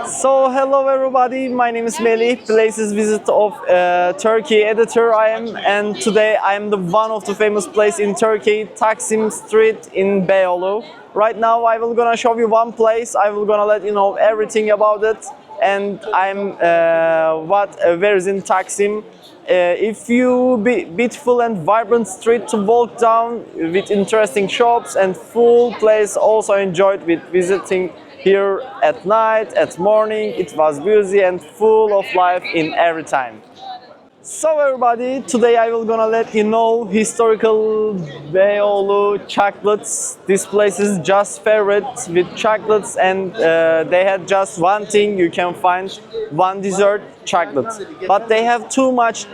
So hello everybody, my name is Melih, places visit of Turkey editor I am, and today I am the one of the famous place in Turkey, Taksim Street in Beyoğlu. Right now I will gonna show you one place, I will gonna let you know everything about it, and I'm where is in Taksim. If you beautiful and vibrant street to walk down with interesting shops and full place also enjoyed with visiting here at night, at morning. It was busy and full of life in every time. So everybody, today I will gonna let you know historical Beyoğlu chocolates. This place is just favorite with chocolates, and they had just one thing you can find, one dessert, chocolate. But they have too much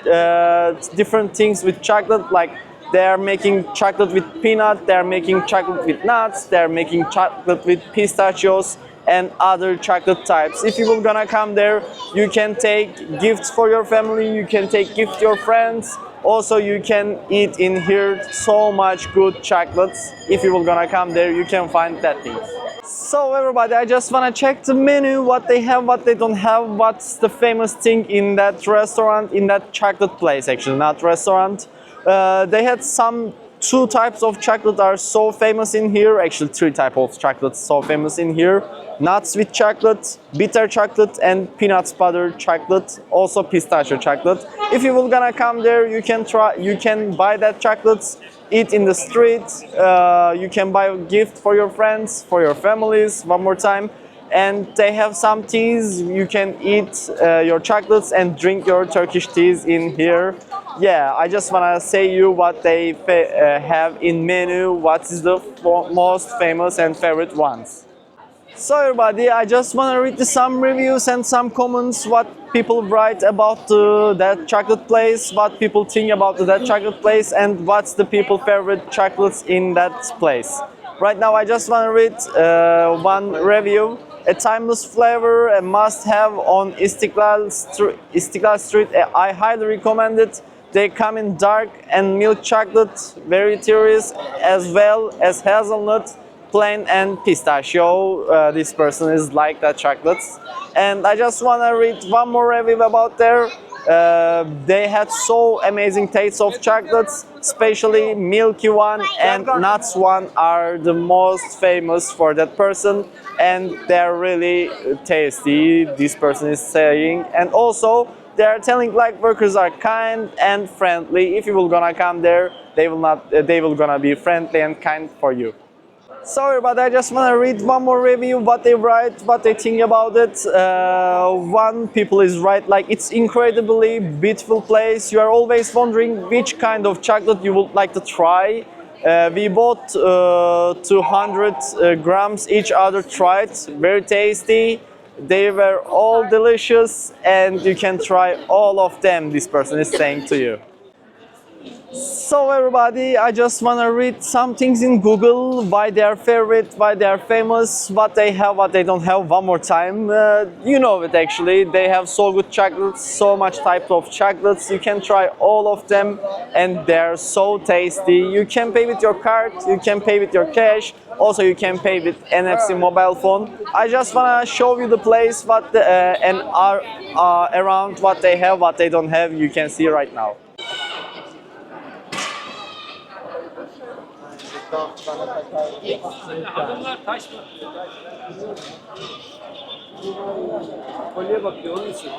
different things with chocolate, like they are making chocolate with peanut, they are making chocolate with nuts, they are making chocolate with pistachios and other chocolate types. If you will gonna come there, you can take gifts for your family, you can take gift your friends. Also, you can eat in here so much good chocolates. If you will gonna come there, you can find that thing. So everybody, I just wanna check the menu, what they have, what they don't have, what's the famous thing in that restaurant, in that chocolate place actually, not restaurant. They had two types of chocolate are so famous in here, actually three types of chocolates so famous in here. Nuts with chocolate, bitter chocolate, and peanut butter chocolate, also pistachio chocolate. If you will gonna come there, you can buy that chocolates, eat in the street, you can buy a gift for your friends, for your families, one more time. And they have some teas, you can eat your chocolates and drink your Turkish teas in here. Yeah, I just wanna say you what they have in menu, what is the most famous and favorite ones. So everybody, I just wanna read some reviews and some comments, what people write about that chocolate place, what people think about that chocolate place, and what's the people favorite chocolates in that place. Right now I just wanna read one review. A timeless flavor, a must-have on Istiklal Street. I highly recommend it. They come in dark and milk chocolate varieties as well as hazelnut, plain, and pistachio. This person is like that chocolates. And I just want to read one more review about there. They had so amazing taste of chocolates, especially milky one and nuts one are the most famous for that person, and they're really tasty, this person is saying. And also they are telling like workers are kind and friendly. If you will gonna come there, they will gonna be friendly and kind for you. Sorry, but I just want to read one more review, what they write, what they think about it. One people is right, like it's incredibly beautiful place. You are always wondering which kind of chocolate you would like to try. We bought 200 grams each other, tried, very tasty. They were all delicious and you can try all of them, this person is saying to you. So everybody, I just want to read some things in Google, why they are favorite, why they are famous, what they have, what they don't have, one more time. You know it actually, they have so good chocolates, so much type of chocolates, you can try all of them and they're so tasty. You can pay with your card, you can pay with your cash, also you can pay with NFC mobile phone. I just want to show you the place, and around what they have, what they don't have, you can see right now. Adımlar taş mı? Kolye bakıyor onun için.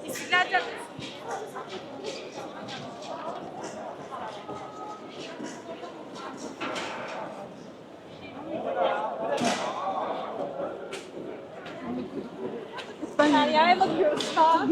İstiklal Caddesi. Derya'ya bakıyoruz şu an.